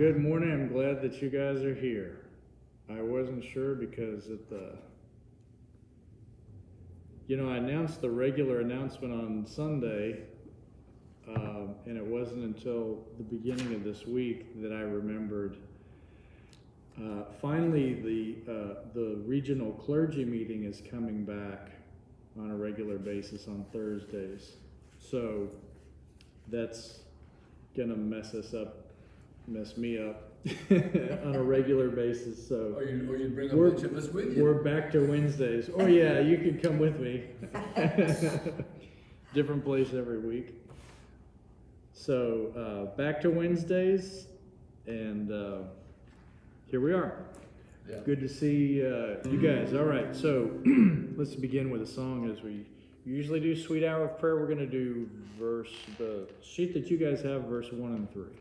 Good morning. I'm glad that you guys are here. I wasn't sure because I announced the regular announcement on Sunday, and it wasn't until the beginning of this week that I remembered. Finally, the regional clergy meeting is coming back on a regular basis on Thursdays. So that's gonna mess me up on a regular basis. So you bring a bunch of us with you. We're back to Wednesdays. Oh yeah, you can come with me. Different place every week. So back to Wednesdays, and here we are. Yeah. Good to see you guys. All right, so let's begin with a song as we usually do. Sweet Hour of Prayer. We're going to do the sheet that you guys have, verse 1 and 3.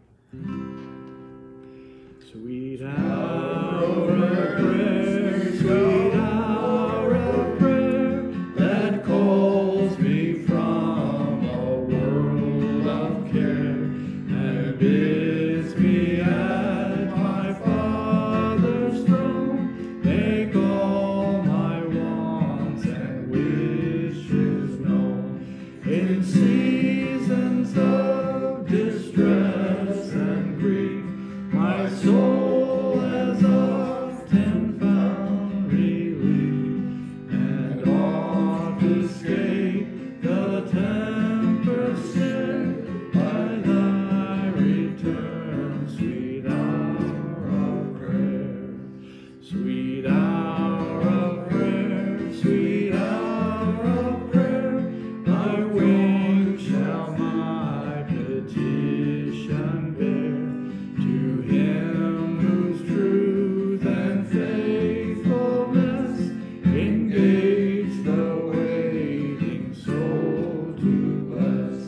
Sweet hour of prayer, sweet hour of prayer, that calls me from a world of care, and bids me at my Father's throne, make all my wants and wishes known, in seasons of distress and grief. My soul has often found relief, and oft escaped the tempest sent by thy return. Sweet hour of prayer, sweet hour of prayer, sweet hour of prayer, thy wing shall my petition bear. To him whose truth and faithfulness engage the waiting soul to bless,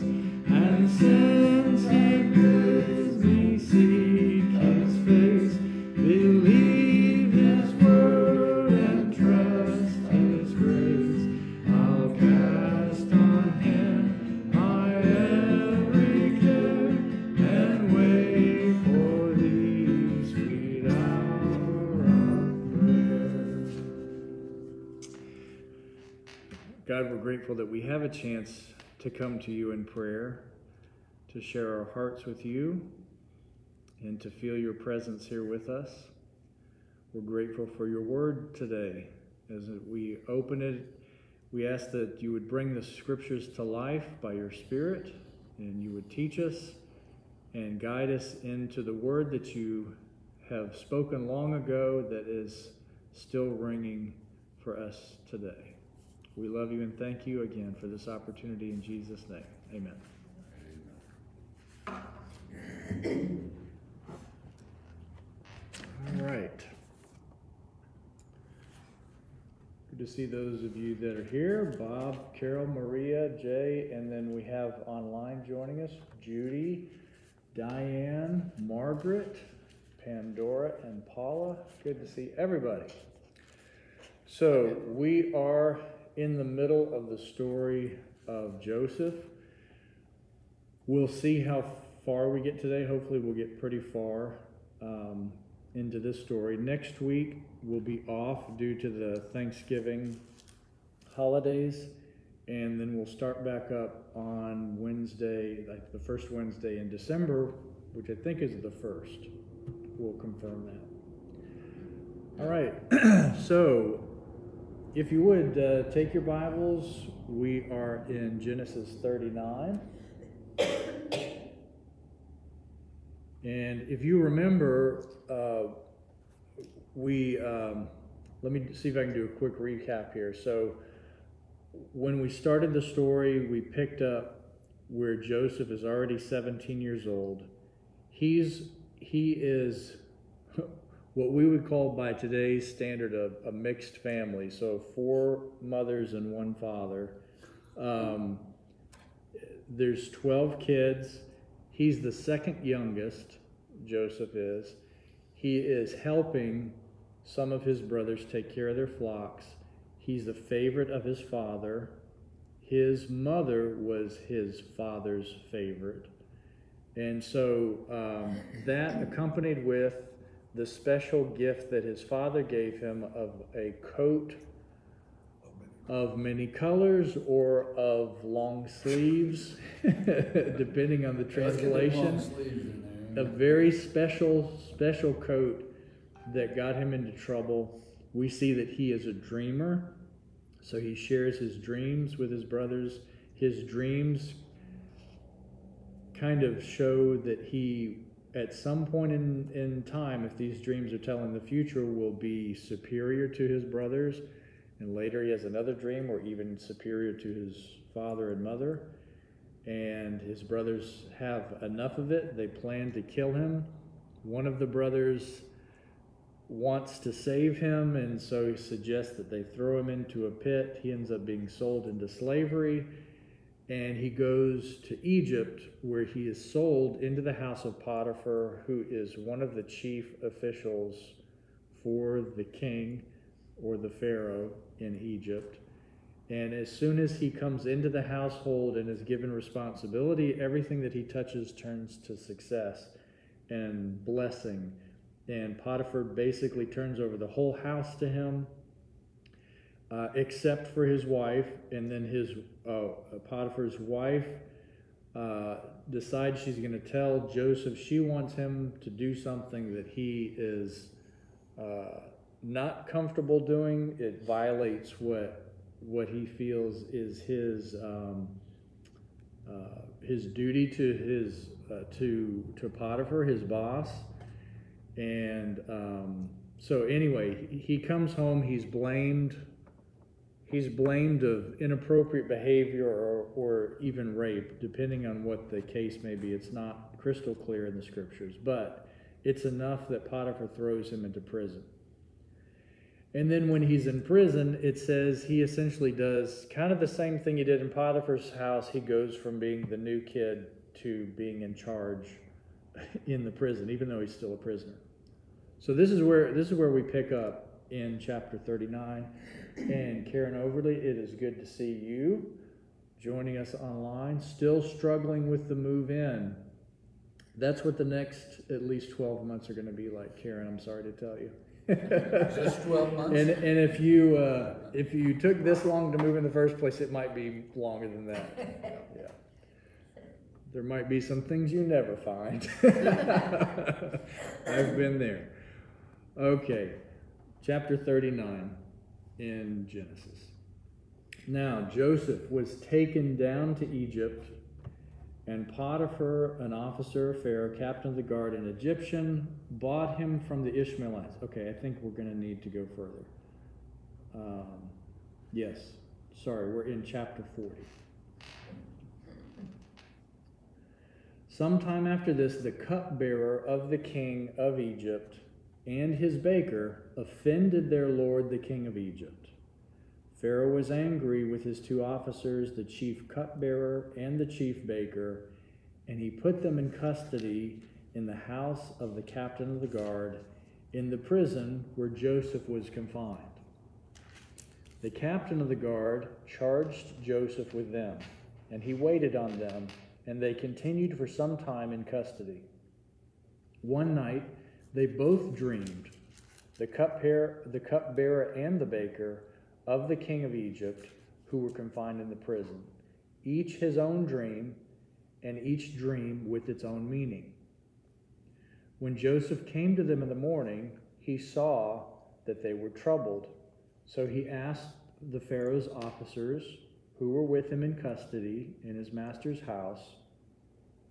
and since he bids me seek his face, believe his word and trust his grace, I'll cast on him my every care, and wait for thee, sweet hour of prayer. God, we're grateful that we have a chance to come to you in prayer, to share our hearts with you, and to feel your presence here with us. We're grateful for your word today. As we open it, we ask that you would bring the scriptures to life by your Spirit, and you would teach us and guide us into the word that you have spoken long ago that is still ringing for us today. We love you and thank you again for this opportunity in Jesus' name. Amen. All right. Good to see those of you that are here. Bob, Carol, Maria, Jay, and then we have online joining us, Judy, Diane, Margaret, Pandora, and Paula. Good to see everybody. So we are in the middle of the story of Joesph. We'll see how far we get today. Hopefully we'll get pretty far into this story. Next week we'll be off due to the Thanksgiving holidays, and then we'll start back up on Wednesday, like the first Wednesday in December, which I think is the 1st. We'll confirm that. All right, so if you would take your Bibles, we are in Genesis 39. And if you remember, let me see if I can do a quick recap here. So when we started the story, we picked up where Joesph is already 17 years old. He is what we would call by today's standard a mixed family. So 4 mothers and 1 father. There's 12 kids. He's the second youngest, Joesph is. He is helping some of his brothers take care of their flocks. He's the favorite of his father. His mother was his father's favorite. And so that accompanied with the special gift that his father gave him of a coat of many colors or of long sleeves, depending on the translation. A very special coat that got him into trouble. We see that he is a dreamer, so he shares his dreams with his brothers. His dreams kind of show that he, at some point in time, if these dreams are telling the future, will be superior to his brothers. And later he has another dream where even superior to his father and mother. And his brothers have enough of it. They plan to kill him. One of the brothers wants to save him, and so he suggests that they throw him into a pit. He ends up being sold into slavery. And he goes to Egypt, where he is sold into the house of Potiphar, who is one of the chief officials for the king or the Pharaoh in Egypt. And as soon as he comes into the household and is given responsibility, everything that he touches turns to success and blessing. And Potiphar basically turns over the whole house to him, except for his wife. And then Potiphar's wife decides she's going to tell Joesph she wants him to do something that he is not comfortable doing. It violates what he feels is his duty to Potiphar, his boss. And so anyway, he comes home. He's blamed of inappropriate behavior or even rape, depending on what the case may be. It's not crystal clear in the scriptures, but it's enough that Potiphar throws him into prison. And then when he's in prison, it says he essentially does kind of the same thing he did in Potiphar's house. He goes from being the new kid to being in charge in the prison, even though he's still a prisoner. So this is where we pick up in chapter 39. And Karen Overly, it is good to see you joining us online, still struggling with the move in. That's what the next at least 12 months are going to be like, Karen, I'm sorry to tell you. Just 12 months? And if you took this long to move in the first place, it might be longer than that. Yeah. There might be some things you never find. I've been there. Okay, chapter 39 in Genesis. Now Joesph was taken down to Egypt, and Potiphar, an officer of Pharaoh, captain of the guard, an Egyptian, bought him from the Ishmaelites. Okay, I think we're going to need to go further. Yes, sorry, we're in chapter 40. Sometime after this, the cupbearer of the king of Egypt and his baker offended their lord, the king of Egypt. Pharaoh was angry with his two officers, the chief cupbearer and the chief baker, and he put them in custody in the house of the captain of the guard, in the prison where Joesph was confined. The captain of the guard charged Joesph with them, and he waited on them, and they continued for some time in custody. One night they both dreamed, the cupbearer and the baker, of the king of Egypt, who were confined in the prison, each his own dream, and each dream with its own meaning. When Joesph came to them in the morning, he saw that they were troubled. So he asked the Pharaoh's officers, who were with him in custody in his master's house,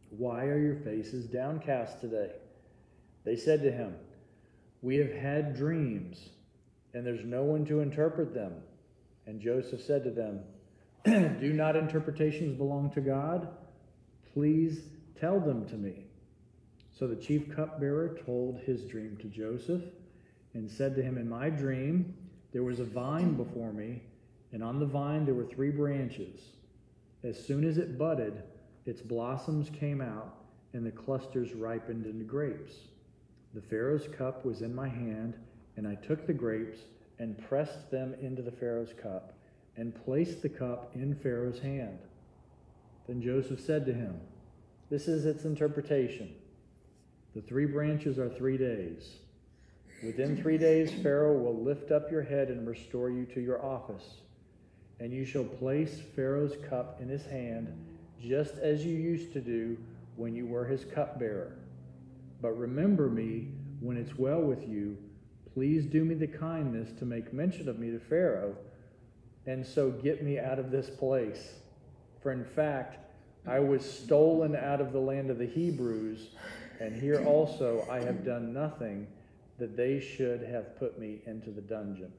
"Why are your faces downcast today?" They said to him, "We have had dreams, and there's no one to interpret them." And Joesph said to them, "Do not interpretations belong to God? Please tell them to me." So the chief cupbearer told his dream to Joesph and said to him, "In my dream there was a vine before me, and on the vine there were 3 branches. As soon as it budded, its blossoms came out, and the clusters ripened into grapes. The Pharaoh's cup was in my hand, and I took the grapes and pressed them into the Pharaoh's cup, and placed the cup in Pharaoh's hand." Then Joesph said to him, This is its interpretation. The 3 branches are 3 days. Within 3 days, Pharaoh will lift up your head and restore you to your office. And you shall place Pharaoh's cup in his hand, just as you used to do when you were his cupbearer. But remember me when it's well with you. Please do me the kindness to make mention of me to Pharaoh, and so get me out of this place. For in fact, I was stolen out of the land of the Hebrews, and here also I have done nothing that they should have put me into the dungeon.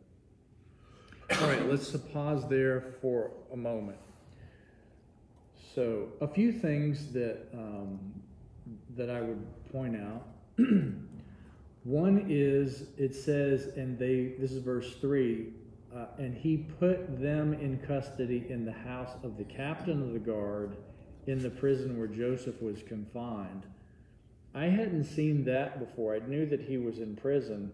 All right, let's pause there for a moment. So, a few things that that I would point out. One is, it says, this is verse 3, and he put them in custody in the house of the captain of the guard in the prison where Joesph was confined. I hadn't seen that before. I knew that he was in prison,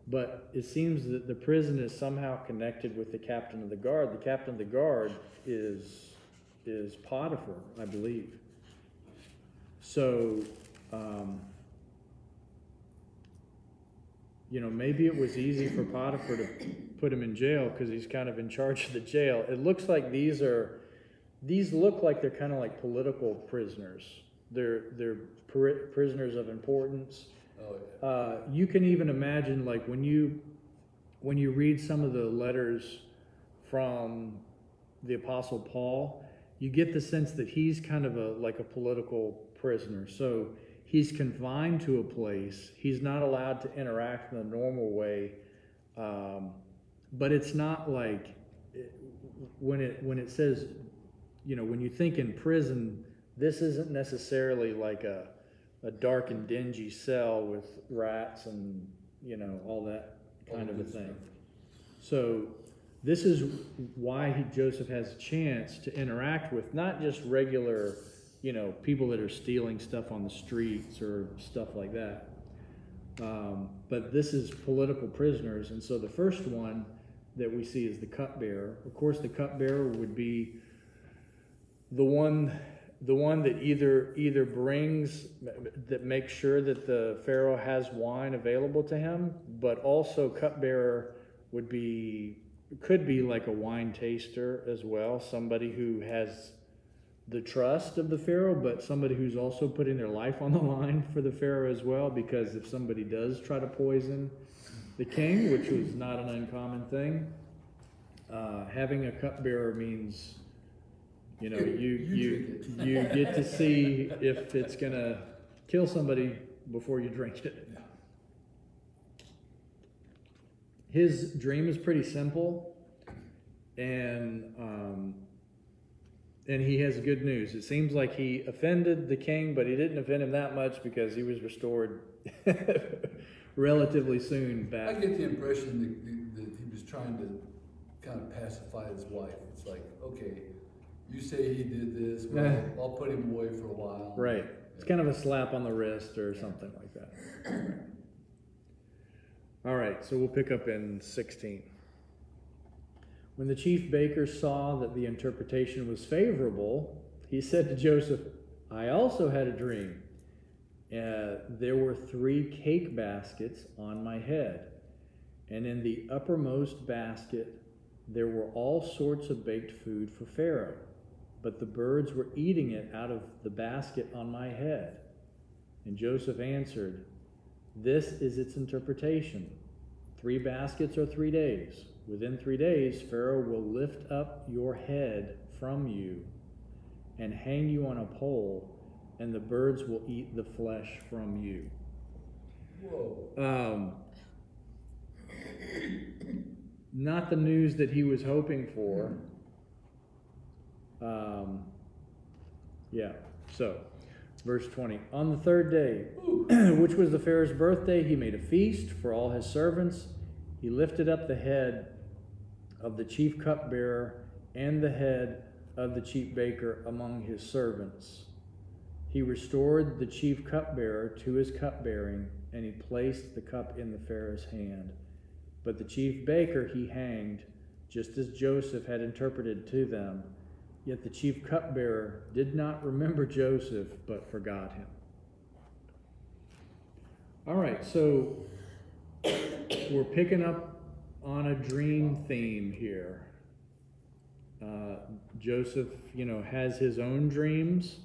but it seems that the prison is somehow connected with the captain of the guard. The captain of the guard is Potiphar, I believe. So, maybe it was easy for Potiphar to put him in jail because he's kind of in charge of the jail. It looks like these look like they're kind of like political prisoners. They're prisoners of importance. Oh, yeah. You can even imagine, like, when you read some of the letters from the Apostle Paul, you get the sense that he's kind of like a political prisoner. So he's confined to a place. He's not allowed to interact in the normal way. But it's not like when it says, when you think in prison, this isn't necessarily like a dark and dingy cell with rats and, all that kind of a thing. So this is why Joesph has a chance to interact with not just regular, people that are stealing stuff on the streets or stuff like that. But this is political prisoners. And so the first one that we see is the cupbearer. Of course, the cupbearer would be the one that either brings, that makes sure that the Pharaoh has wine available to him, but also cupbearer could be like a wine taster as well, somebody who has the trust of the Pharaoh, but somebody who's also putting their life on the line for the Pharaoh as well, because if somebody does try to poison the king, which was not an uncommon thing, having a cupbearer means, you get to see if it's going to kill somebody before you drink it. His dream is pretty simple, and he has good news. It seems like he offended the king, but he didn't offend him that much because he was restored relatively soon back. I get the impression that he was trying to kind of pacify his wife. It's like, okay, you say he did this, well, I'll put him away for a while. Right. It's kind of a slap on the wrist or something like that. All right, so we'll pick up in 16. When the chief baker saw that the interpretation was favorable, he said to Joesph, I also had a dream. There were 3 cake baskets on my head, and in the uppermost basket there were all sorts of baked food for Pharaoh, but the birds were eating it out of the basket on my head. And Joesph answered, this is its interpretation. 3 baskets are 3 days. Within 3 days, Pharaoh will lift up your head from you and hang you on a pole, and the birds will eat the flesh from you. Whoa. Not the news that he was hoping for. So, verse 20. On the 3rd day, which was the Pharaoh's birthday, he made a feast for all his servants. He lifted up the head of the chief cupbearer and the head of the chief baker among his servants. He restored the chief cupbearer to his cupbearing, and he placed the cup in the Pharaoh's hand. But the chief baker he hanged, just as Joesph had interpreted to them. Yet the chief cupbearer did not remember Joesph, but forgot him. All right, so we're picking up on a dream theme here. Joesph, has his own dreams.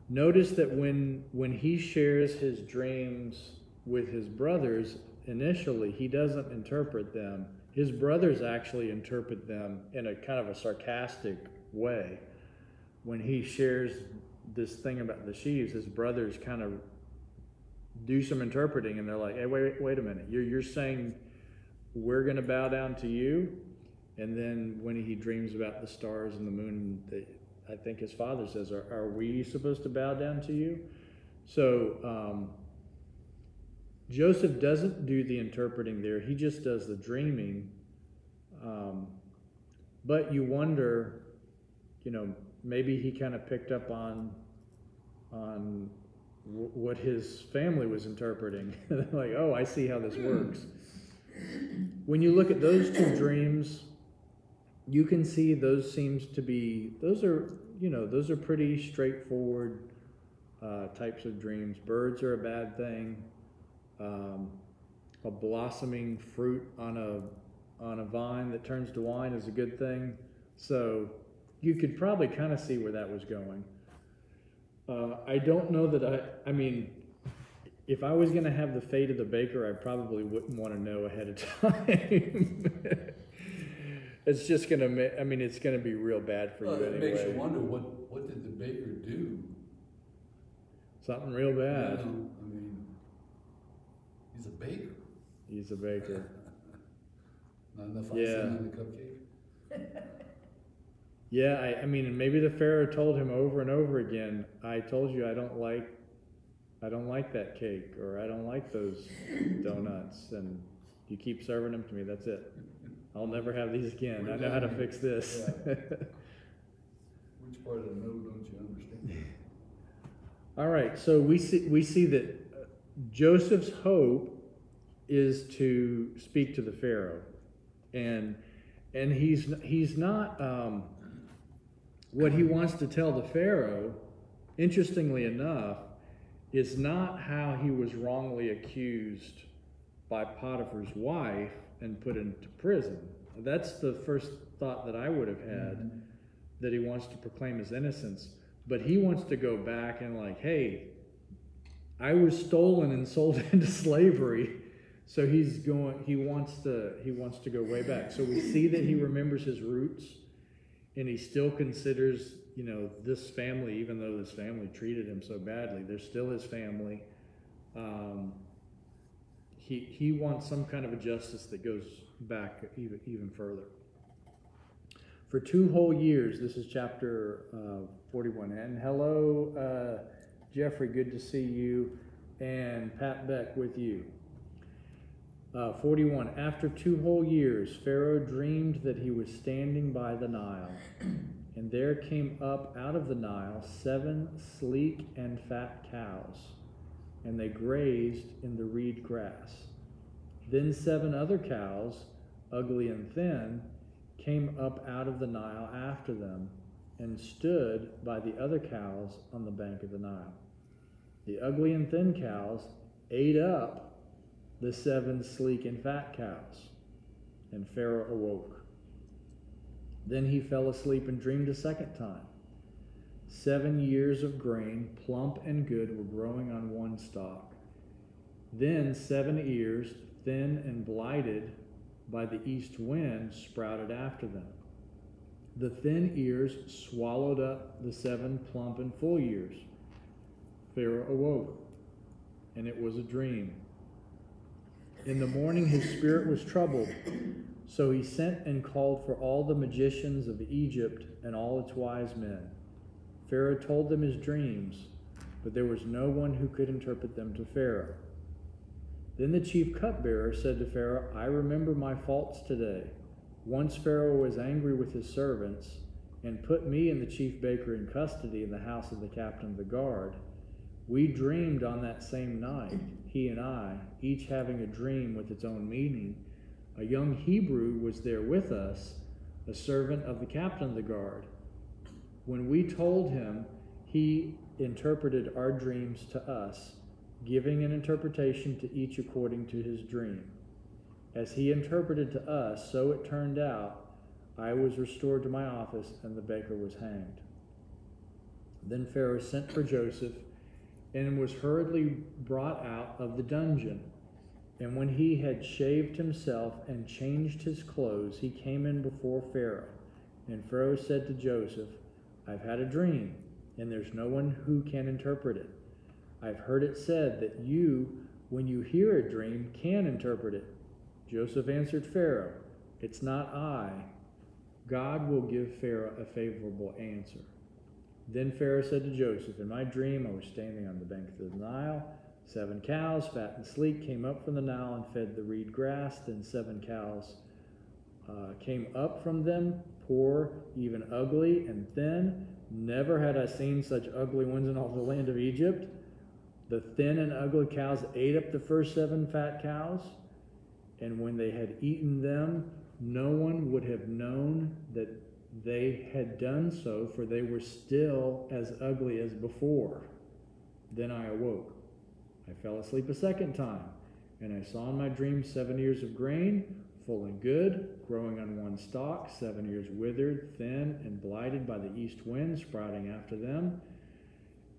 Notice that when he shares his dreams with his brothers, initially he doesn't interpret them. His brothers actually interpret them in a kind of a sarcastic way. When he shares this thing about the sheaves, his brothers kind of do some interpreting, and they're like, "Hey, wait a minute! You're saying we're going to bow down to you?" And then when he dreams about the stars and the moon, I think his father says, "Are we supposed to bow down to you?" So Joesph doesn't do the interpreting there; he just does the dreaming. But you wonder, maybe he kind of picked up on what his family was interpreting. Like, oh, I see how this works. When you look at those two dreams, you can see those are pretty straightforward types of dreams. Birds are a bad thing. A blossoming fruit on a vine that turns to wine is a good thing. So you could probably kind of see where that was going. I don't know that I mean, if I was going to have the fate of the baker, I probably wouldn't want to know ahead of time. It's just going to, it's going to be real bad for you anyway. It makes you wonder, what did the baker do? Something real bad. He's a baker. He's a baker. Not enough icing on the cupcake? Yeah, maybe the Pharaoh told him over and over again, I told you I don't like that cake, or I don't like those donuts, and you keep serving them to me, that's it. I'll never have these again. I know how to fix this. Yeah. Which part of the no don't you understand? All right, so we see that Joseph's hope is to speak to the Pharaoh, and he's not what he wants to tell the Pharaoh, interestingly enough, is not how he was wrongly accused by Potiphar's wife and put into prison. That's the first thought that I would have had, that he wants to proclaim his innocence. But he wants to go back and like, hey, I was stolen and sold into slavery. So he wants to go way back. So we see that he remembers his roots, and he still considers, this family, even though this family treated him so badly, they're still his family. He wants some kind of a justice that goes back even further. For 2 whole years, this is chapter 41. And hello, Jeffrey, good to see you, and Pat Beck with you. 41. After 2 whole years, Pharaoh dreamed that he was standing by the Nile, and there came up out of the Nile 7 sleek and fat cows, and they grazed in the reed grass. Then 7 other cows, ugly and thin, came up out of the Nile after them, and stood by the other cows on the bank of the Nile. The ugly and thin cows ate up the 7 sleek and fat cows, and Pharaoh awoke. Then he fell asleep and dreamed a second time. 7 years of grain, plump and good, were growing on one stalk. Then 7 ears, thin and blighted by the east wind, sprouted after them. The thin ears swallowed up the 7 plump and full ears. Pharaoh awoke, and it was a dream. In the morning his spirit was troubled, so he sent and called for all the magicians of Egypt and all its wise men. Pharaoh told them his dreams, but there was no one who could interpret them to Pharaoh. Then the chief cupbearer said to Pharaoh, I remember my faults today. Once Pharaoh was angry with his servants and put me and the chief baker in custody in the house of the captain of the guard. We dreamed on that same night, he and I, each having a dream with its own meaning. A young Hebrew was there with us, a servant of the captain of the guard. When we told him, he interpreted our dreams to us, giving an interpretation to each according to his dream. As he interpreted to us, so it turned out. I was restored to my office, and the baker was hanged. Then Pharaoh sent for Joesph, and was hurriedly brought out of the dungeon. And when he had shaved himself and changed his clothes, he came in before Pharaoh. And Pharaoh said to Joesph, I've had a dream, and there's no one who can interpret it. I've heard it said that you, when you hear a dream, can interpret it. Joesph answered Pharaoh, it's not I. God will give Pharaoh a favorable answer. Then Pharaoh said to Joesph, in my dream I was standing on the bank of the Nile. 7 cows, fat and sleek, came up from the Nile and fed the reed grass. Then 7 cows came up from them, poor, even ugly, and thin. Never had I seen such ugly ones in all the land of Egypt. The thin and ugly cows ate up the first 7 fat cows, and when they had eaten them, no one would have known that they had done so, for they were still as ugly as before. Then I awoke. I fell asleep a second time, and I saw in my dream 7 ears of grain, full and good, growing on one stalk, 7 ears withered, thin, and blighted by the east wind, sprouting after them.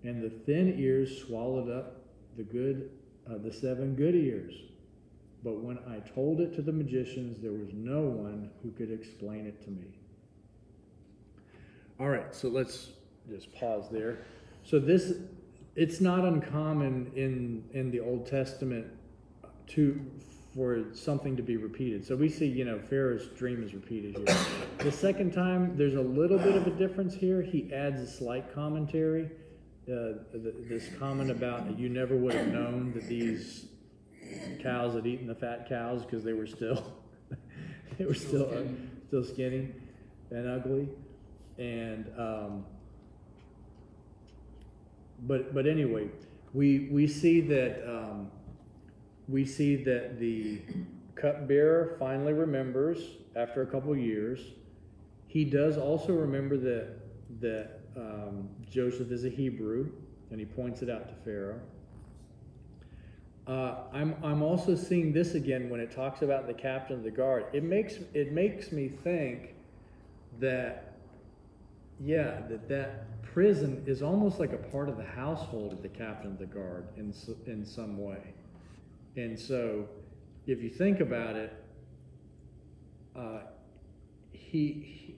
And the thin ears swallowed up the 7 good ears. But when I told it to the magicians, there was no one who could explain it to me. All right, so let's just pause there. So it's not uncommon in the Old Testament for something to be repeated. So we see, Pharaoh's dream is repeated here. The second time, there's a little bit of a difference here. He adds a slight commentary. This comment about you never would have known that these cows had eaten the fat cows because they were still still skinny and ugly. And but anyway, we see that the cupbearer finally remembers after a couple of years. He does also remember that Joesph is a Hebrew, and he points it out to Pharaoh. I'm also seeing this again when it talks about the captain of the guard. It makes me think that that prison is almost like a part of the household of the captain of the guard in some way. And so, if you think about it, he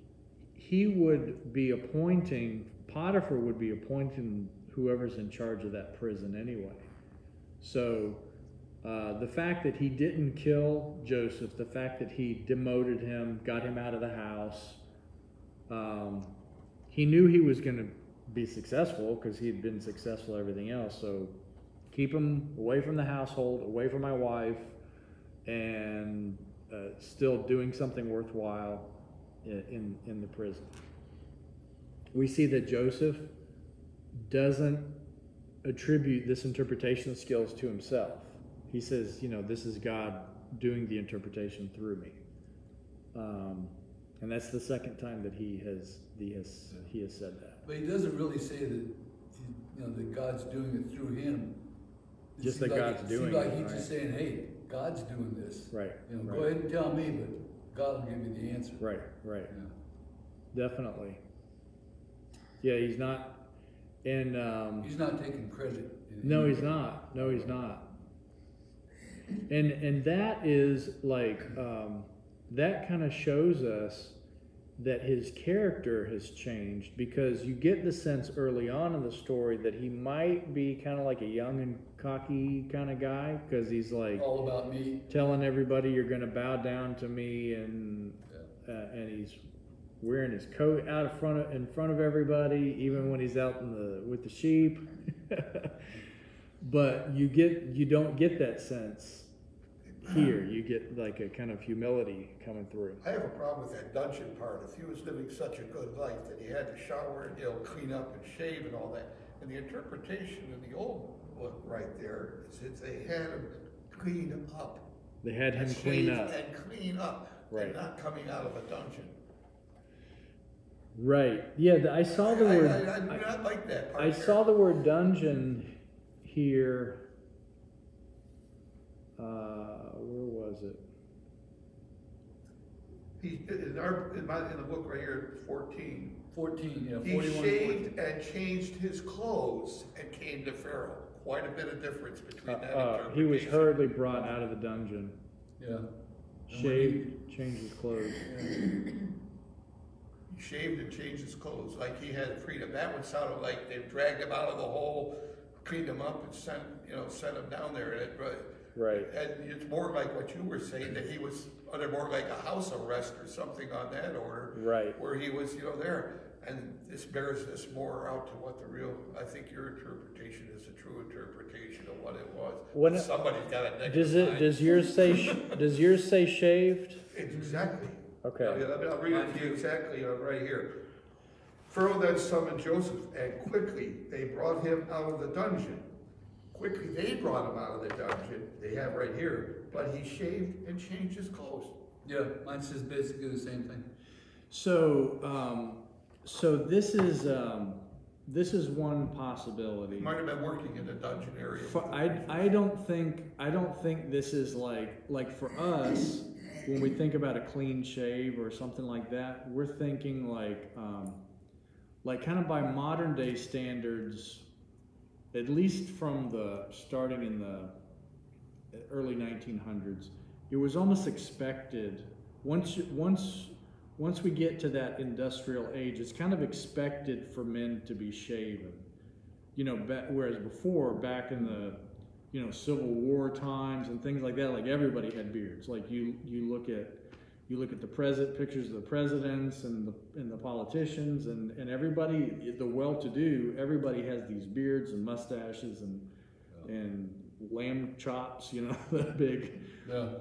would be appointing, Potiphar would be appointing whoever's in charge of that prison anyway. So the fact that he didn't kill Joesph, the fact that he demoted him, got him out of the house, he knew he was going to be successful because he had been successful at everything else. So keep him away from the household, away from my wife, and still doing something worthwhile in the prison. We see that Joesph doesn't attribute this interpretation skills to himself. He says, this is God doing the interpretation through me. And that's the second time that he has said that. But he doesn't really say that that God's doing it through him. Just that God's doing it. Like he's just saying, "Hey, God's doing this." Right. Right. Go ahead and tell me, but God will give you the answer. Right. Right. Yeah. Definitely. Yeah, he's not. And he's not taking credit. No, he's not. No, he's not. And that is like that kind of shows us that his character has changed, because you get the sense early on in the story that he might be kind of like a young and cocky kind of guy, because he's like all about me, telling everybody you're going to bow down to me, and he's wearing his coat out in front of everybody, even when he's out with the sheep. But you don't get that sense here. You get like a kind of humility coming through. I have a problem with that dungeon part. If he was living such a good life that he had to shower and clean up and shave and all that, and the interpretation in the old book right there is they had him clean up. They had him clean up. And clean up, right? And not coming out of a dungeon. Right. Yeah, I saw the word. I do not like that part. I saw the word dungeon here. Where was it? In the book right here, 14. 14, yeah, He 41, shaved and changed his clothes and came to Pharaoh. Quite a bit of difference between that interpretation. He was hurriedly brought out of the dungeon. Yeah. Shaved, changed his clothes. He shaved and changed his clothes like he had freedom. That one sounded like they dragged him out of the hole, cleaned him up, and sent him down there. And Right. And it's more like what you were saying, that he was under more like a house arrest or something on that order. Right. Where he was, there. And this bears this more out to what the real, I think your interpretation is a true interpretation of what it was. Somebody's got a negative Does yours say shaved? Exactly. Okay. I'll read it to you exactly right here. Pharaoh then summoned Joesph, and quickly they brought him out of the dungeon. Quickly they brought him out of the dungeon, they have right here, but he shaved and changed his clothes. Yeah, mine says basically the same thing. So, this is one possibility. He might have been working in the dungeon area. I don't think this is like for us, when we think about a clean shave or something like that, we're thinking like kind of by modern day standards, at least from starting in the early 1900s, it was almost expected. Once we get to that industrial age, it's kind of expected for men to be shaven. Whereas before, back in the Civil War times and things like that, like everybody had beards. Like you look at the pictures of the presidents and the politicians and everybody, the well-to-do, everybody has these beards and mustaches and lamb chops, that big,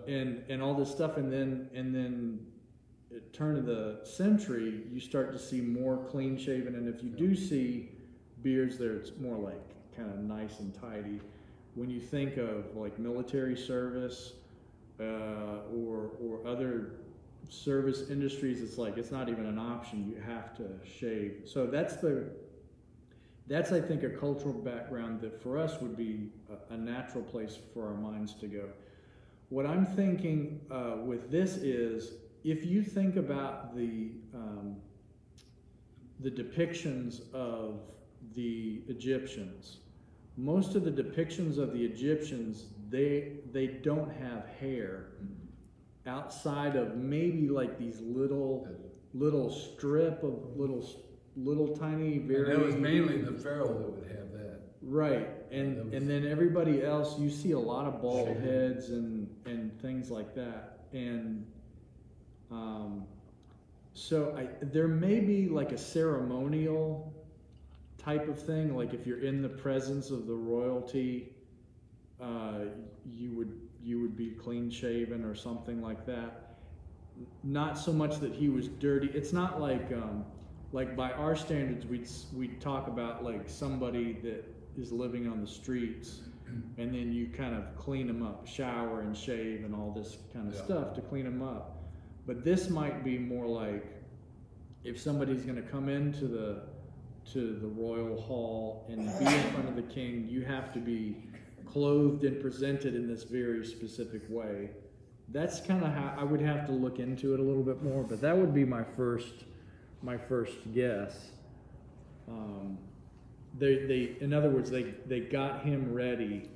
and all this stuff, and then at turn of the century, you start to see more clean shaven, and if you do see beards there, it's more like kind of nice and tidy. When you think of like military service or other service industries, it's not even an option. You have to shave. So that's I think a cultural background that for us would be a natural place for our minds to go. What I'm thinking with this is, if you think about the depictions of the Egyptians, most of the depictions of the Egyptians, they don't have hair outside of maybe like these little strip of little tiny very. And that was mainly the Pharaoh that would have that. Right, and then everybody else, you see a lot of bald heads and things like that, and so there may be like a ceremonial type of thing, like if you're in the presence of the royalty, you would be clean shaven or something like that. Not so much that he was dirty. It's not like by our standards, we'd talk about like somebody that is living on the streets, and then you kind of clean them up, shower and shave and all this kind of stuff to clean them up. But this might be more like if somebody's going to come into the royal hall and be in front of the king, you have to be clothed and presented in this very specific way. That's kind of how I would have to look into it a little bit more, but that would be my first guess. In other words, they got him ready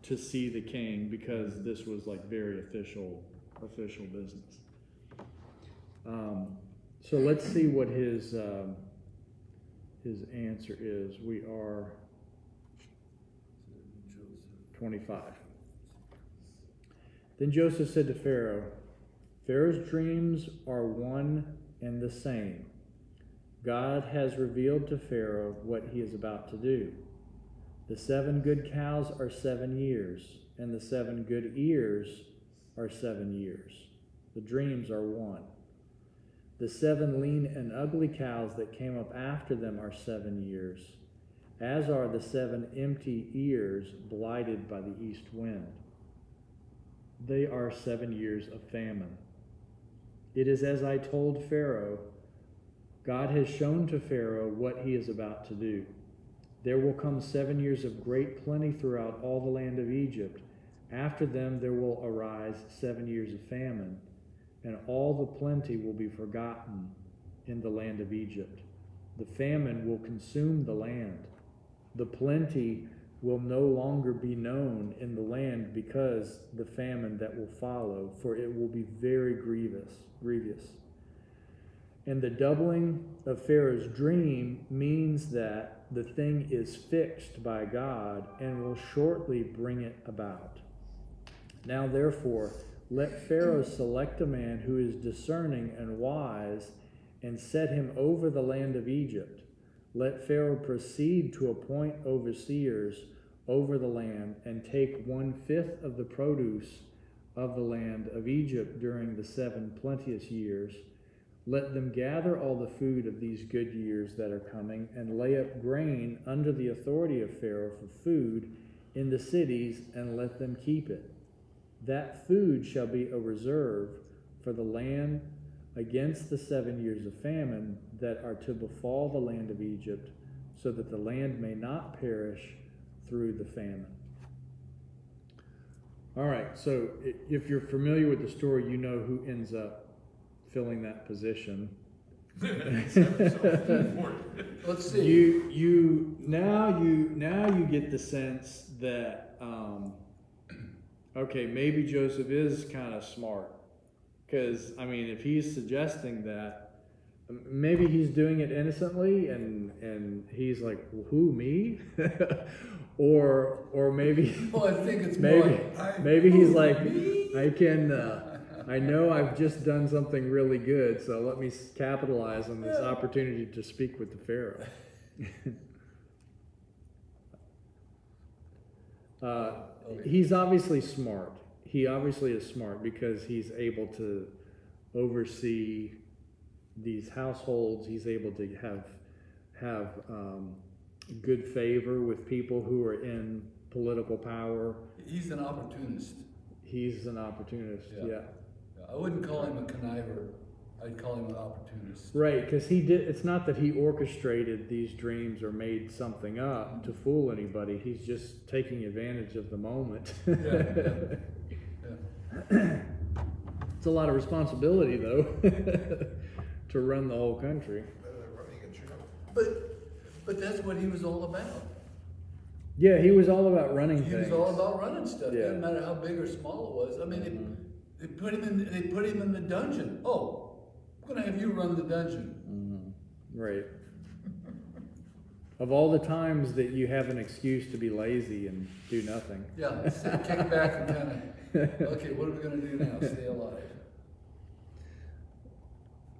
to see the king because this was like very official business. So let's see what his answer is. We are 25. Then Joseph said to Pharaoh, Pharaoh's dreams are one and the same. God has revealed to Pharaoh what he is about to do. The 7 good cows are 7 years, and the 7 good ears are 7 years. The dreams are one. The 7 lean and ugly cows that came up after them are 7 years, as are the 7 empty ears blighted by the east wind. They are 7 years of famine. It is as I told Pharaoh, God has shown to Pharaoh what he is about to do. There will come 7 years of great plenty throughout all the land of Egypt. After them there will arise 7 years of famine, and all the plenty will be forgotten in the land of Egypt. The famine will consume the land. The plenty will no longer be known in the land because the famine that will follow, for it will be very grievous. And the doubling of Pharaoh's dream means that the thing is fixed by God and will shortly bring it about. Now therefore, let Pharaoh select a man who is discerning and wise and set him over the land of Egypt. Let Pharaoh proceed to appoint overseers over the land and take 1/5 of the produce of the land of Egypt during the 7 plenteous years. Let them gather all the food of these good years that are coming and lay up grain under the authority of Pharaoh for food in the cities, and let them keep it. That food shall be a reserve for the land against the 7 years of famine that are to befall the land of Egypt, so that the land may not perish through the famine. All right, so if you're familiar with the story, you know who ends up filling that position. Let's see. Now you get the sense that okay, maybe Joesph is kind of smart, because I mean, if he's suggesting that, maybe he's doing it innocently, and he's like, who, me? or maybe Well, I think it's maybe he's like, I know I've just done something really good, so let me capitalize on this opportunity to speak with the Pharaoh. He's obviously smart. He obviously is smart because he's able to oversee these households. He's able to have good favor with people who are in political power. He's an opportunist. He's an opportunist, yeah. I wouldn't call him a conniver. I'd call him an opportunist. Right, because it's not that he orchestrated these dreams or made something up to fool anybody. He's just taking advantage of the moment. Yeah. It's a lot of responsibility, though, to run the whole country. But that's what he was all about. Yeah, he was all about running things. He was all about running stuff. Yeah. Doesn't matter how big or small it was. I mean, they put him in the dungeon. Oh, I'm gonna have you run the dungeon. Mm-hmm. Right. Of all the times that you have an excuse to be lazy and do nothing. Yeah, kick back and kind of, okay, what are we gonna do now? Stay alive.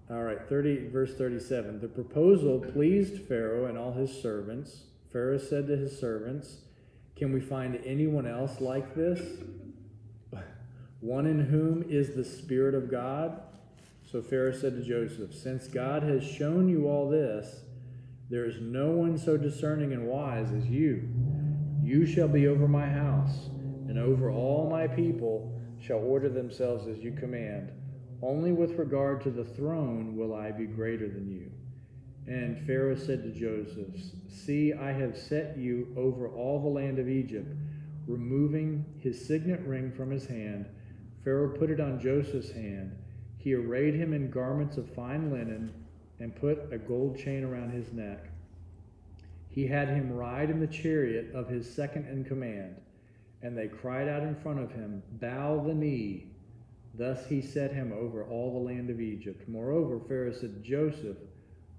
All right, verse 37. The proposal pleased Pharaoh and all his servants. Pharaoh said to his servants, "Can we find anyone else like this? One in whom is the Spirit of God?" So Pharaoh said to Joesph, "Since God has shown you all this, there is no one so discerning and wise as you. You shall be over my house, and over all my people shall order themselves as you command. Only with regard to the throne will I be greater than you." And Pharaoh said to Joesph, "See, I have set you over all the land of Egypt." Removing his signet ring from his hand, Pharaoh put it on Joseph's hand. He arrayed him in garments of fine linen and put a gold chain around his neck. He had him ride in the chariot of his second in command, and they cried out in front of him, "Bow the knee." Thus he set him over all the land of Egypt. Moreover, Pharaoh said to Joesph,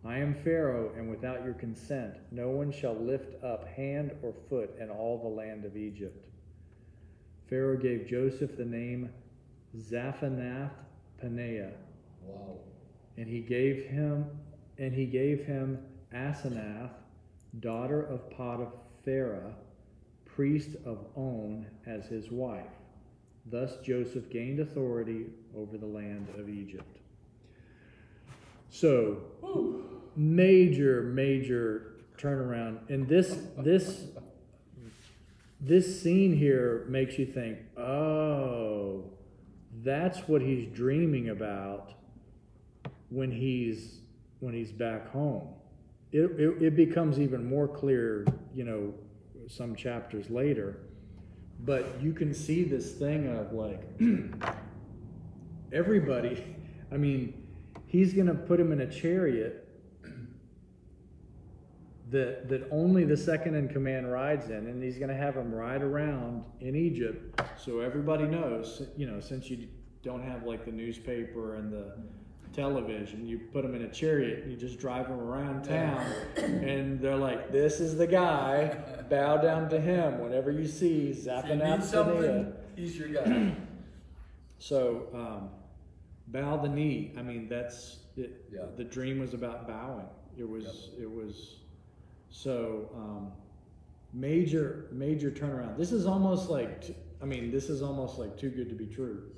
"I am Pharaoh, and without your consent no one shall lift up hand or foot in all the land of Egypt." Pharaoh gave Joesph the name Zaphanath-Paneah. Wow. And he gave him Asenath, daughter of Potipharah, priest of On, as his wife. Thus Joesph gained authority over the land of Egypt. So, major turnaround. And this scene here makes you think, oh, that's what he's dreaming about when he's when he's back home. It becomes even more clear, some chapters later. But you can see this thing of like everybody. I mean, he's going to put him in a chariot that only the second in command rides in, and he's going to have him ride around in Egypt, so everybody knows. Since you don't have like the newspaper and the television, you put him in a chariot and you just drive him around town, and they're like, "This is the guy. Bow down to him whenever you see Zaphanath. He's your guy." So, bow the knee. I mean, that's it. Yeah. The dream was about bowing. It was. So, major turnaround. This is almost like. This is almost like too good to be true.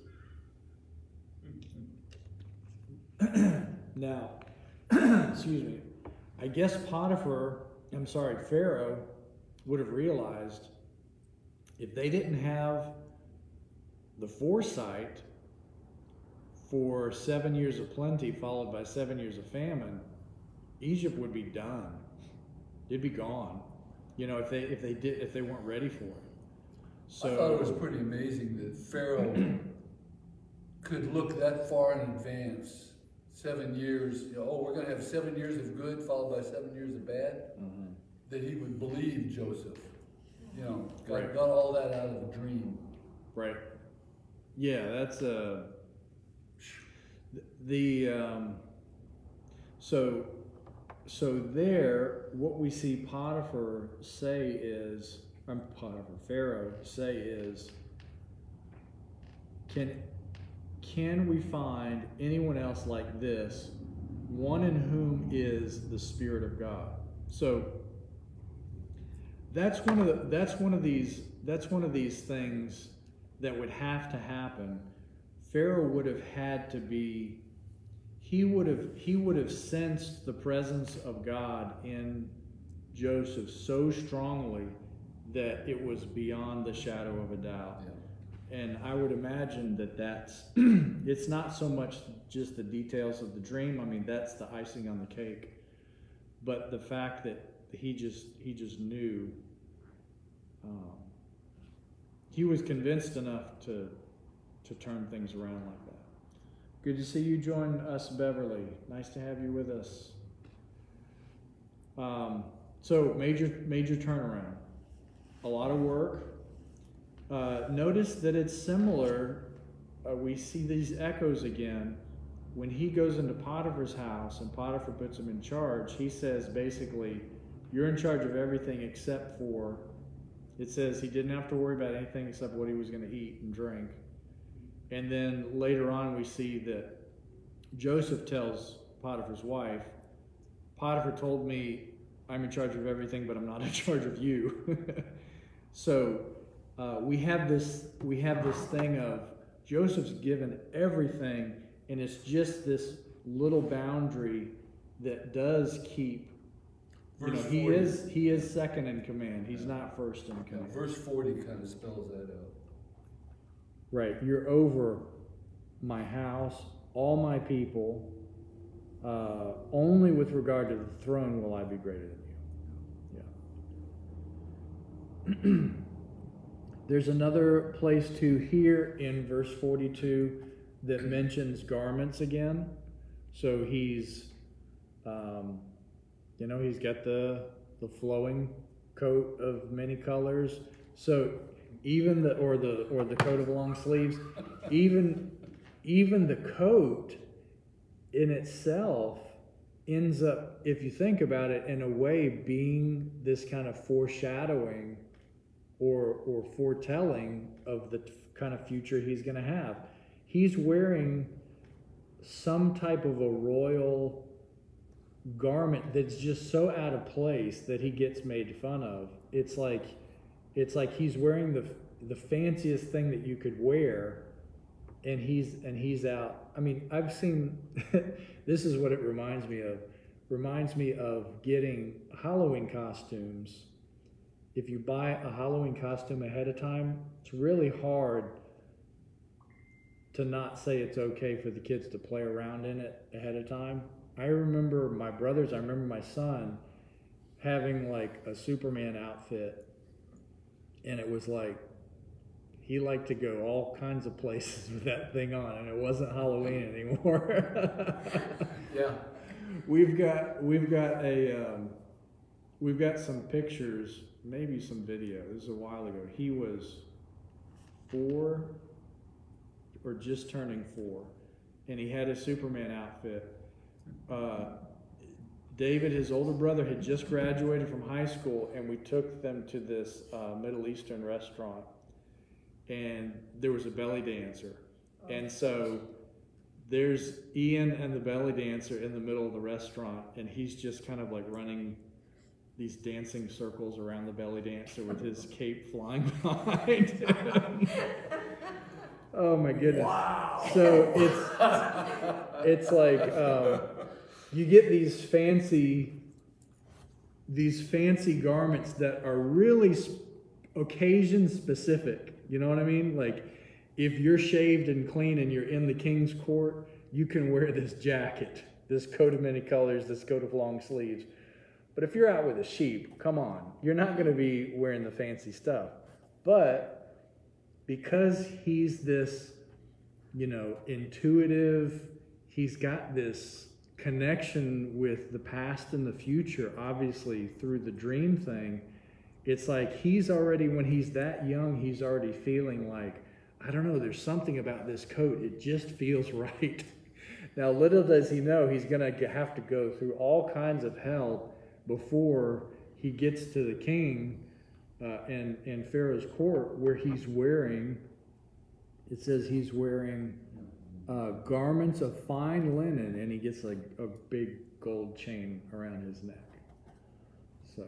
Now, excuse me. I guess Pharaoh would have realized if they didn't have the foresight for 7 years of plenty followed by 7 years of famine, Egypt would be done. It'd be gone. If they weren't ready for it. So I thought it was pretty amazing that Pharaoh could look that far in advance. 7 years, we're going to have 7 years of good followed by 7 years of bad. Mm-hmm. That he would believe Joesph. Right. Got all that out of a dream. Right. Yeah, that's so there, what we see Pharaoh say is, can we find anyone else like this, one in whom is the Spirit of God? So that's one of these things that would have to happen. Pharaoh would have had to be. He would have sensed the presence of God in Joesph so strongly that it was beyond the shadow of a doubt. Yeah. And I would imagine that's it's not so much just the details of the dream. That's the icing on the cake, but the fact that he just knew. He was convinced enough to turn things around like that. Good to see you join us, Beverly. Nice to have you with us. So major turnaround. A lot of work. Notice that it's similar. We see these echoes again. When he goes into Potiphar's house and Potiphar puts him in charge, he says basically, you're in charge of everything except for, it says he didn't have to worry about anything except what he was going to eat and drink. And then later on we see that Joesph tells Potiphar's wife, Potiphar told me I'm in charge of everything, but I'm not in charge of you. So we have this thing of Joseph's given everything, and it's just this little boundary that does keep. He is second in command. He's not first in command. Yeah, verse 40 kind of spells that out. Right, you're over my house, all my people. Only with regard to the throne will I be greater than you. Yeah. There's another place too here in verse 42 that mentions garments again. So he's, he's got the flowing coat of many colors. So even the coat of long sleeves, even the coat in itself ends up, if you think about it, in a way being this kind of foreshadowing or foretelling of the kind of future he's going to have. He's wearing some type of a royal garment that's just so out of place that he gets made fun of. It's like he's wearing the fanciest thing that you could wear, and he's out. I've seen this is what it reminds me of. Reminds me of getting Halloween costumes. If you buy a Halloween costume ahead of time, it's really hard to not say it's okay for the kids to play around in it ahead of time. I remember my brothers, I remember my son having like a Superman outfit, and it was like, he liked to go all kinds of places with that thing on, and it wasn't Halloween anymore. Yeah. We've got some pictures, maybe some video. This is a while ago. He was 4 or just turning 4, and he had a Superman outfit. David, his older brother, had just graduated from high school, and we took them to this Middle Eastern restaurant, and there was a belly dancer. And so there's Ian and the belly dancer in the middle of the restaurant, and he's just kind of like running these dancing circles around the belly dancer with his cape flying behind him. Oh my goodness. Wow. So it's like you get these fancy garments that are really occasion specific. You know what I mean? Like, if you're shaved and clean and you're in the king's court, you can wear this jacket, this coat of many colors, this coat of long sleeves. But if you're out with a sheep, come on, you're not going to be wearing the fancy stuff. But because he's this, intuitive, he's got this connection with the past and the future, obviously through the dream thing. It's like he's already, when he's that young, he's already feeling like, I don't know, there's something about this coat. It just feels right. Now, little does he know, he's going to have to go through all kinds of hell before he gets to the king and Pharaoh's court, where he's wearing, it says he's wearing garments of fine linen, and he gets like a big gold chain around his neck. So,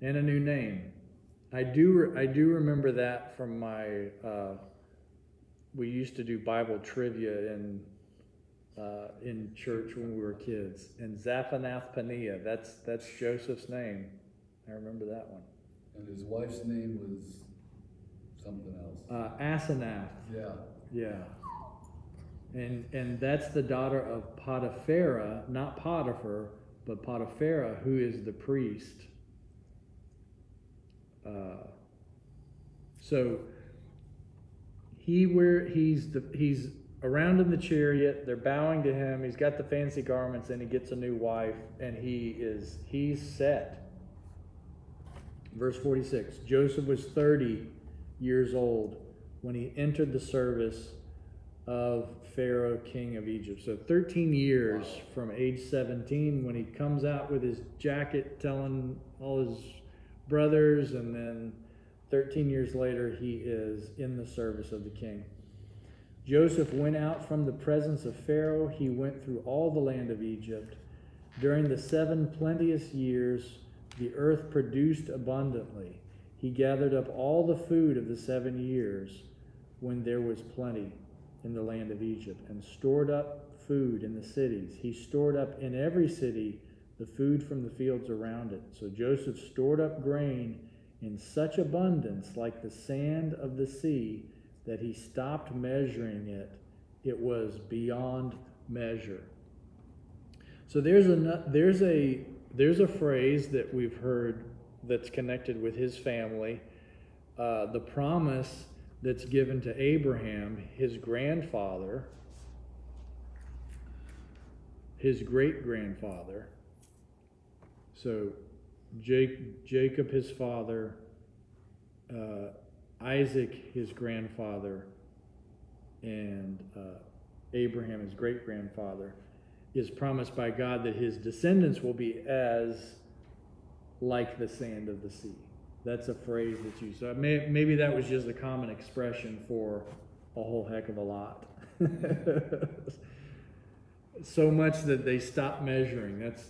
and a new name. I do remember that from my, we used to do Bible trivia in church when we were kids. And Zaphanath Paneah, that's Joseph's name. I remember that one. And his wife's name was something else. Asenath. Yeah. Yeah. And that's the daughter of Potipharah, not Potiphar, but Potipharah, who is the priest. So he's around in the chariot. They're bowing to him. He's got the fancy garments, and he gets a new wife, and he's set. Verse 46. Joseph was 30 years old when he entered the service of Pharaoh, king of Egypt. So 13 years from age 17, when he comes out with his jacket telling all his brothers, and then 13 years later he is in the service of the king. Joseph went out from the presence of Pharaoh. He went through all the land of Egypt. During the 7 plenteous years, the earth produced abundantly. He gathered up all the food of the 7 years when there was plenty in the land of Egypt, and stored up food in the cities. He stored up in every city the food from the fields around it. So Joseph stored up grain in such abundance, like the sand of the sea, that he stopped measuring it. It was beyond measure. So there's a phrase that we've heard that's connected with his family. The promise that's given to Abraham, his grandfather, his great-grandfather. So Jacob, his father, Isaac, his grandfather, and Abraham, his great-grandfather, is promised by God that his descendants will be as like the sand of the sea. That's a phrase that's used. So maybe that was just a common expression for a whole heck of a lot. So much that they stopped measuring. That's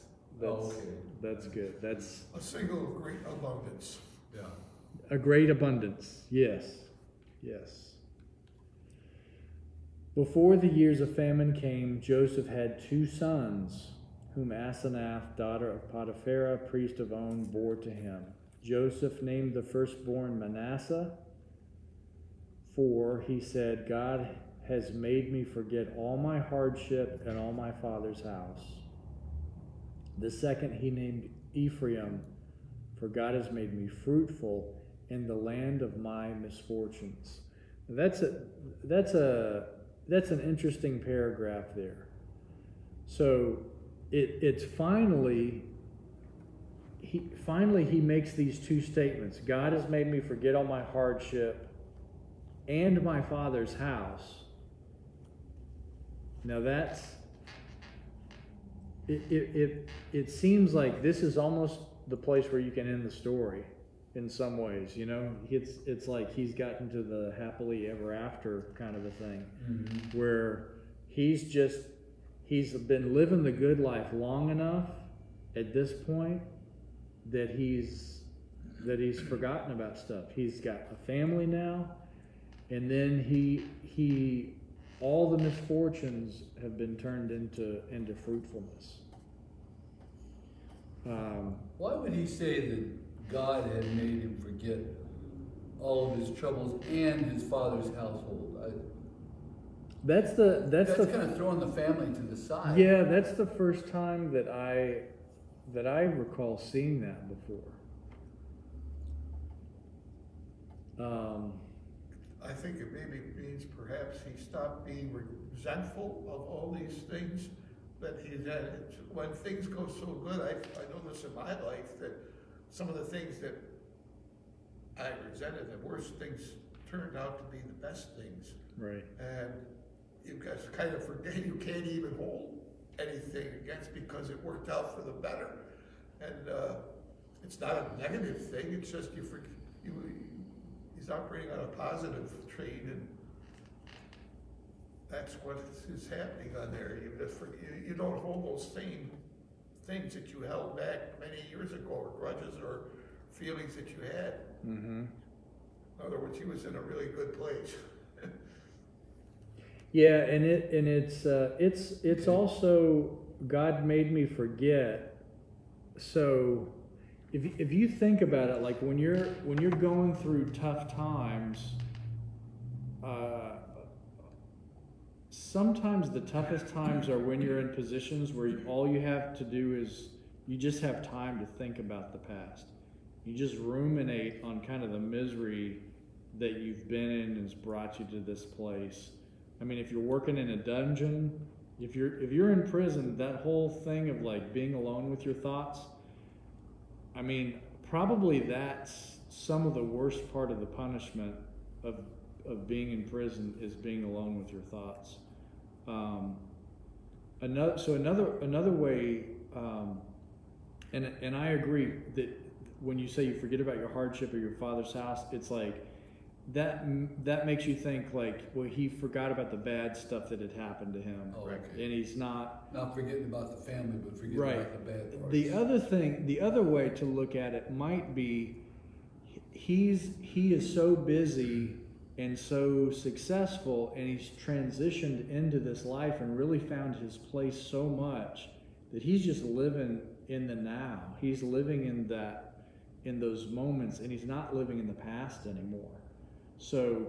good. That's a single great abundance. Yeah. A great abundance. Yes. Before the years of famine came, Joseph had 2 sons, whom Asenath, daughter of Potipharah, priest of On, bore to him. Joseph named the firstborn Manasseh, for he said, God has made me forget all my hardship and all my father's house. The second he named Ephraim, for God has made me fruitful in the land of my misfortunes. That's an interesting paragraph there. So it's finally he makes these two statements. God has made me forget all my hardship and my father's house. Now it seems like this is almost the place where you can end the story in some ways, you know. It's like he's gotten to the happily ever after kind of a thing, where he's been living the good life long enough at this point that he's forgotten about stuff. He's got a family now, and then he all the misfortunes have been turned into fruitfulness. Why would he say that God had made him forget all of his troubles and his father's household? That's kind of throwing the family to the side. Yeah, that's the first time that I recall seeing that before. I think it maybe means perhaps he stopped being resentful of all these things that he's had. When things go so good, I know this in my life, that some of the things that I resented, the worst things, turned out to be the best things. Right. And you guys kind of forget you can't even hold anything against because it worked out for the better. And it's not a negative thing, it's just he's operating on a positive trait, and that's what is happening on there. You don't hold those same things that you held back many years ago, or grudges or feelings that you had. In other words, he was in a really good place. Yeah, and it's also God made me forget. So if you think about it, like when you're going through tough times, sometimes the toughest times are when you're in positions where all you have to do is you just have time to think about the past. You just ruminate on kind of the misery that you've been in and has brought you to this place. I mean, if you're working in a dungeon, if you're in prison, that whole thing of like being alone with your thoughts, I mean, probably that's some of the worst part of the punishment of being in prison, is being alone with your thoughts. Another way, and I agree that when you say you forget about your hardship or your father's house, it's like that makes you think like, well, he forgot about the bad stuff that had happened to him, and he's not forgetting about the family, but forgetting about the bad parts. The other way to look at it might be he is so busy and so successful, and he's transitioned into this life and really found his place so much that he's just living in the now. He's living in those moments, and he's not living in the past anymore. So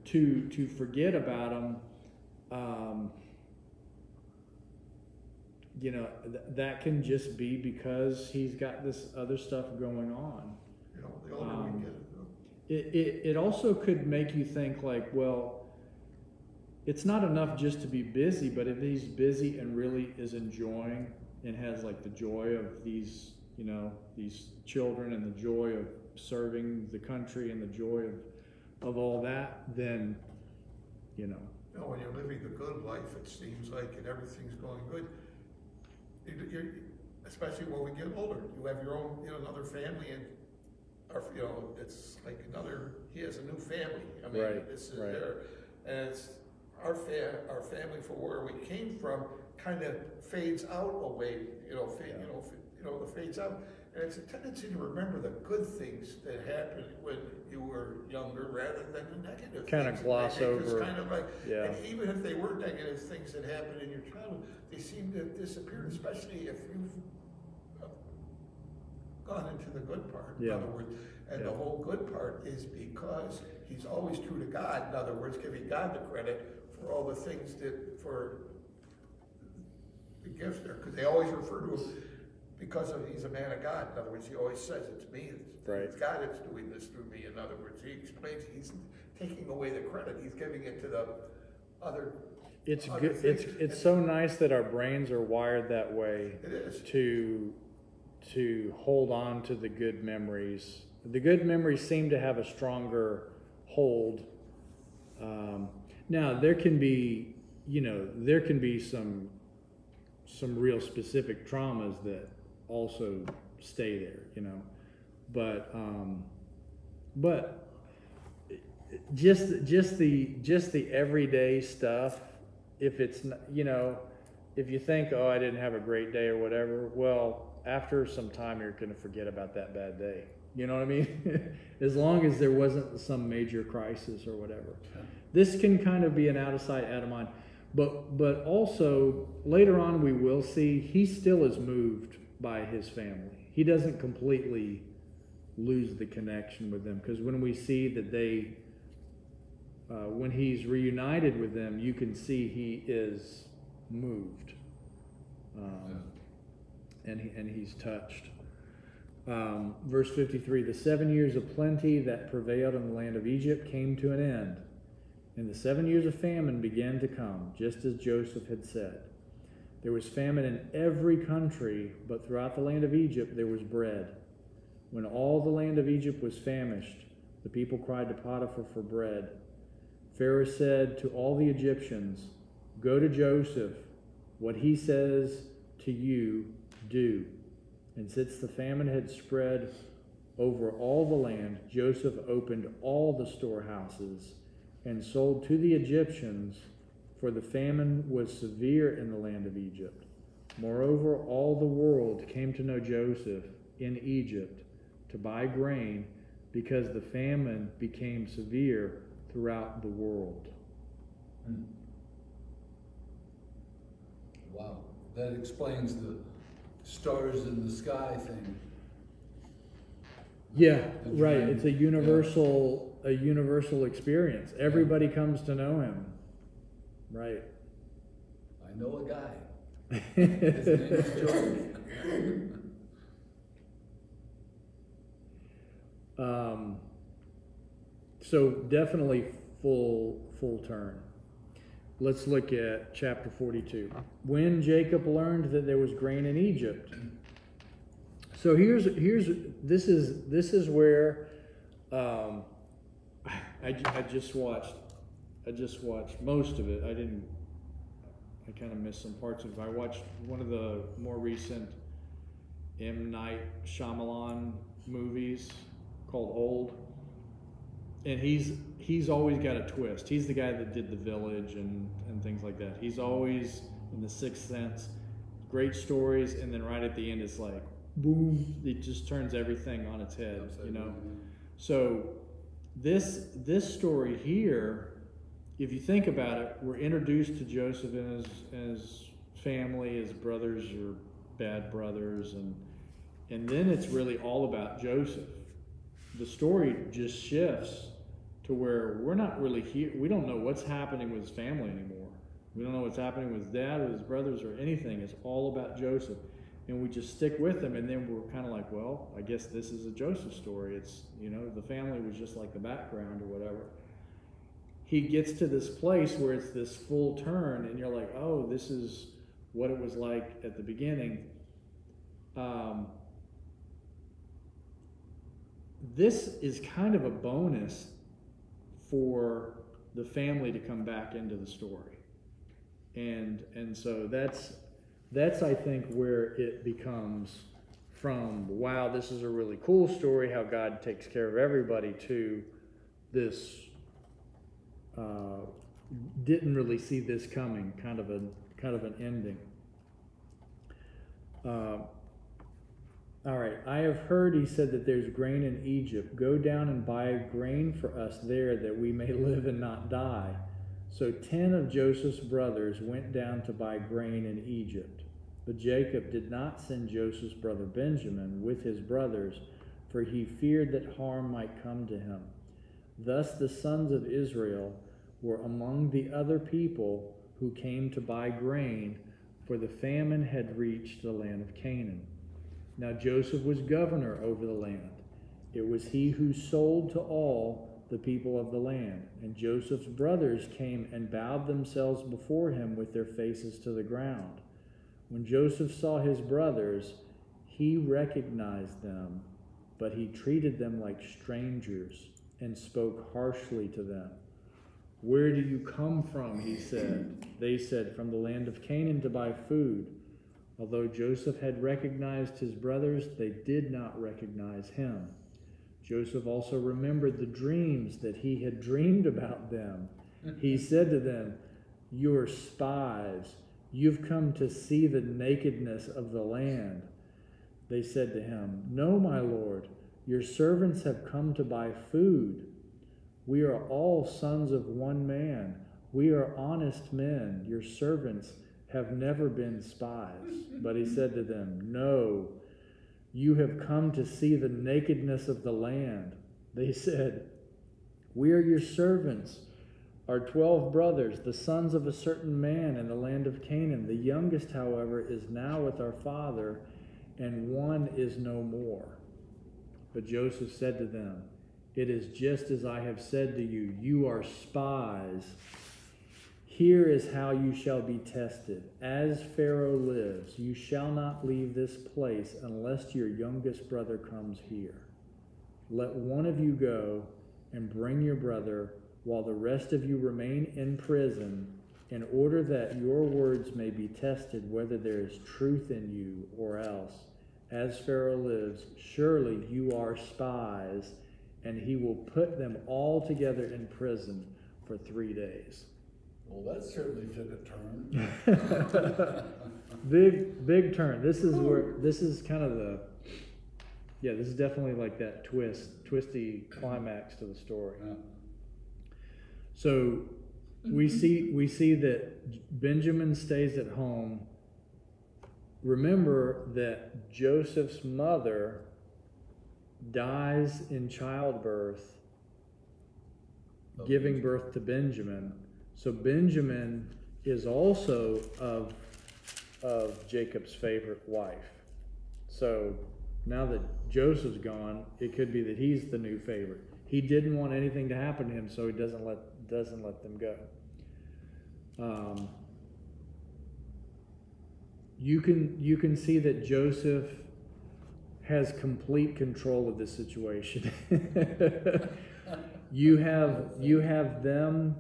to forget about him, that can just be because he's got this other stuff going on. The older we get. It also could make you think like, well, it's not enough just to be busy, but if he's busy and really is enjoying and has like the joy of these children and the joy of serving the country and the joy of all that, then, when you're living a good life, it seems like, and everything's going good, especially when we get older, you have your own, another family, and it's like he has a new family. I mean, this is there, and it's our family from where we came from kind of fades out away, fades out. And it's a tendency to remember the good things that happened when you were younger rather than the negative things. Kind of gloss over. It's kind of like, and even if they were negative things that happened in your childhood, they seem to have disappeared, especially if you've gone into the good part, in other words. And the whole good part is because he's always true to God, in other words, giving God the credit for all the things that, for the gifts there, because they always refer to him because he's a man of God. In other words, he always says, it's me, it's God that's doing this through me. In other words, he explains, he's taking away the credit, he's giving it to the other. It's good. It's so nice that our brains are wired that way. It is. To hold on to the good memories. The good memories seem to have a stronger hold. Now there can be, some real specific traumas that also stay there, but just the everyday stuff. If it's, if you think, oh, I didn't have a great day or whatever, well, after some time, you're going to forget about that bad day. You know what I mean? As long as there wasn't some major crisis or whatever. This can kind of be an out of sight, out of mind. But also, later on, we will see he still is moved by his family. He doesn't completely lose the connection with them. Because when we see that when he's reunited with them, you can see he is moved. And he's touched. Verse 53, the 7 years of plenty that prevailed in the land of Egypt came to an end, and the 7 years of famine began to come, just as Joesph had said. There was famine in every country, but throughout the land of Egypt there was bread. When all the land of Egypt was famished, the people cried to Potiphar for bread. Pharaoh said to all the Egyptians, go to Joesph, what he says to you, do. And since the famine had spread over all the land, Joesph opened all the storehouses and sold to the Egyptians, for the famine was severe in the land of Egypt. Moreover, all the world came to know Joesph in Egypt to buy grain, because the famine became severe throughout the world. Wow, that explains the stars in the sky thing. Yeah, right. It's a universal experience. Everybody comes to know him. Right. I know a guy. His name is Joesph. So definitely full turn. Let's look at chapter 42. When Jacob learned that there was grain in Egypt. So this is where I just watched most of it. I kind of missed some parts of it. I watched one of the more recent M. Night Shyamalan movies called Old. And he's always got a twist. He's the guy that did The Village and things like that. He's always in The Sixth Sense. Great stories, and then right at the end it's like, boom, it just turns everything on its head, So this story here, if you think about it, we're introduced to Joesph and his family, his brothers are bad brothers, and then it's really all about Joesph. The story just shifts to where we're not really here. We don't know what's happening with his family anymore. We don't know what's happening with his dad, with his brothers, or anything. It's all about Joesph. And we just stick with him, and then we're kind of like, well, I guess this is a Joesph story. It's, the family was just like the background or whatever. He gets to this place where it's this full turn, and you're like, oh, this is what it was like at the beginning. This is kind of a bonus for the family to come back into the story. And so that's I think where it becomes from, wow, this is a really cool story, how God takes care of everybody, to this didn't really see this coming, kind of an ending. All right, I have heard, he said, that there's grain in Egypt. Go down and buy grain for us there, that we may live and not die. So 10 of Joseph's brothers went down to buy grain in Egypt. But Jacob did not send Joseph's brother Benjamin with his brothers, for he feared that harm might come to him. Thus the sons of Israel were among the other people who came to buy grain, for the famine had reached the land of Canaan. Now Joseph was governor over the land. It was he who sold to all the people of the land. And Joseph's brothers came and bowed themselves before him with their faces to the ground. When Joseph saw his brothers, he recognized them, but he treated them like strangers and spoke harshly to them. "Where do you come from?" he said. They said, "From the land of Canaan to buy food." Although Joseph had recognized his brothers, they did not recognize him. Joseph also remembered the dreams that he had dreamed about them. He said to them, "You are spies. You've come to see the nakedness of the land." They said to him, "No, my lord, your servants have come to buy food. We are all sons of one man. We are honest men. Your servants have never been spies." But he said to them, "No, you have come to see the nakedness of the land." They said, "We are your servants, our 12 brothers, the sons of a certain man in the land of Canaan. The youngest, however, is now with our father, and one is no more." But Joseph said to them, "It is just as I have said to you. You are spies. Here is how you shall be tested. As Pharaoh lives, you shall not leave this place unless your youngest brother comes here. Let one of you go and bring your brother, while the rest of you remain in prison, in order that your words may be tested whether there is truth in you or else. As Pharaoh lives, surely you are spies." And he will put them all together in prison for 3 days. Well, that certainly took a turn. Big turn. This is kind of this is definitely like that twisty climax to the story. Yeah. So we see that Benjamin stays at home. Remember that Joseph's mother dies in childbirth, giving birth to Benjamin. So Benjamin is also of Jacob's favorite wife. So now that Joseph's gone, it could be that he's the new favorite. He didn't want anything to happen to him, so he doesn't let them go. You can see that Joseph has complete control of this situation. You have them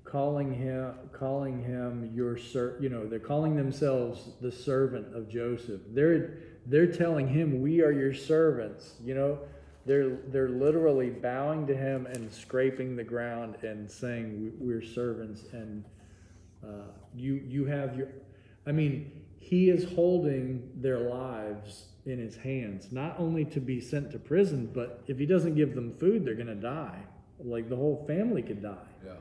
calling him your they're calling themselves the servant of Joseph. They're telling him, "We are your servants." They're literally bowing to him and scraping the ground and saying, "We're servants." And you have your, he is holding their lives in his hands, not only to be sent to prison, but if he doesn't give them food, they're going to die. Like the whole family could die. Yeah.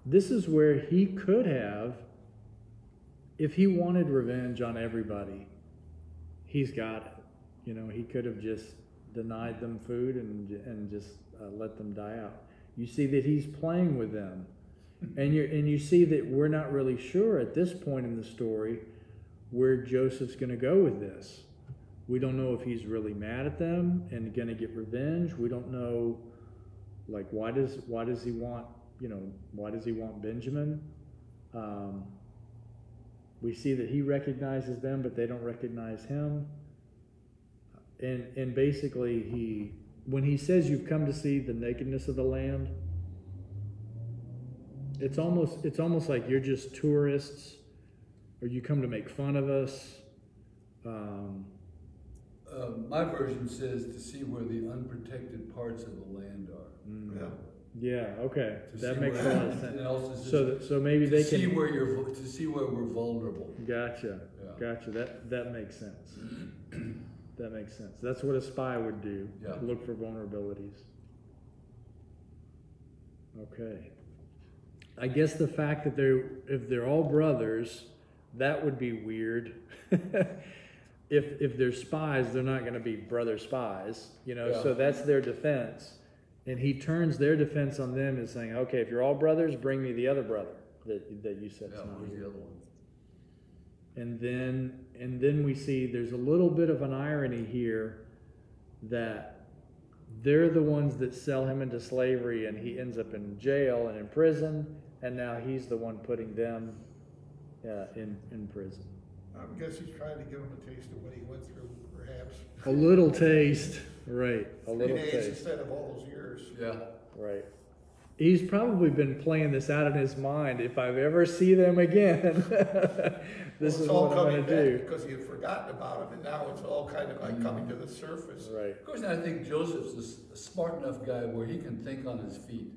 This is where he could have, if he wanted revenge on everybody, he's got it. He could have just denied them food and just let them die out. You see that he's playing with them. And you see that we're not really sure at this point in the story where Joseph's going to go with this. We don't know if he's really mad at them and going to get revenge. We don't know, like, why does he want Benjamin? We see that he recognizes them, but they don't recognize him. And basically, when he says you've come to see the nakedness of the land, it's almost like you're just tourists, or you come to make fun of us. My version says to see where the unprotected parts of the land are. Yeah. Yeah. Okay. That makes a lot of sense. So So maybe they can see where we're vulnerable. Gotcha. Yeah. Gotcha. That makes sense. That makes sense. That's what a spy would do. Yeah. Look for vulnerabilities. Okay. I guess the fact that if they're all brothers, that would be weird. If they're spies, they're not going to be brother spies, Yeah. So that's their defense. And he turns their defense on them as saying, okay, if you're all brothers, bring me the other brother that you said. Yeah, where's the other one? And then we see there's a little bit of an irony here that they're the ones that sell him into slavery, and he ends up in jail and in prison, and now he's the one putting them in prison. I guess he's trying to give him a taste of what he went through, perhaps. A little taste, right? A 3 little days taste, instead of all those years. Yeah. right? He's probably been playing this out in his mind. If I ever see them again, this is what I'm going to do. Because he had forgotten about him, and now it's all kind of like coming to the surface. Right. Of course, I think Joseph's a smart enough guy where he can think on his feet.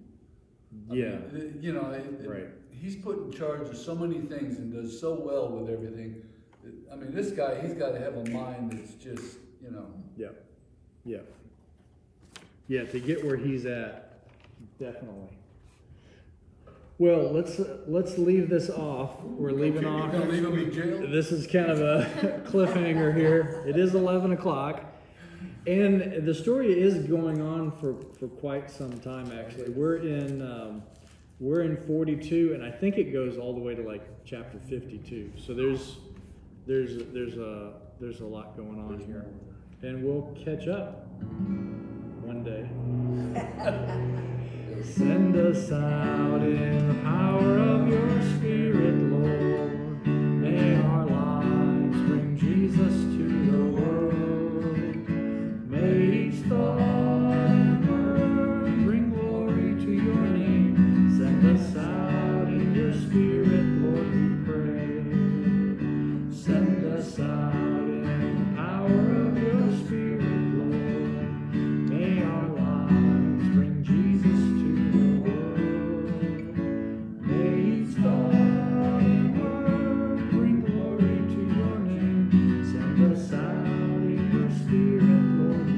I mean, you know, Right. He's put in charge of so many things and does so well with everything. I mean, this guy, he's got to have a mind that's just, you know. Yeah. Yeah. Yeah. To get where he's at, definitely. Well, let's leave this off. We're leaving Okay, off. You're gonna leave him in jail? This is kind of a cliffhanger here. It is 11 o'clock. And the story is going on for quite some time, actually. We're in 42, and I think it goes all the way to like chapter 52. So there's a lot going on here. And we'll catch up one day. Send us out in the power of your Spirit, Lord. May our lives bring Jesus to the world. May each thought and word bring glory to your name. Send us out in your Spirit, Lord, we pray. Send us out in the power of your Spirit, Lord. May our lives bring Jesus to the world. May each thought and word bring glory to your name. Send us out in your Spirit, Lord, we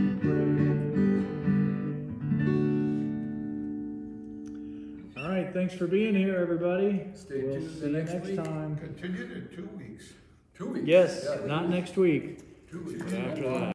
pray. All right, thanks for being here, everybody. Stay We'll tuned see you next next week. time. Continued in 2 weeks. 2 weeks. Yes, Yeah, not next week. 2 weeks. After that.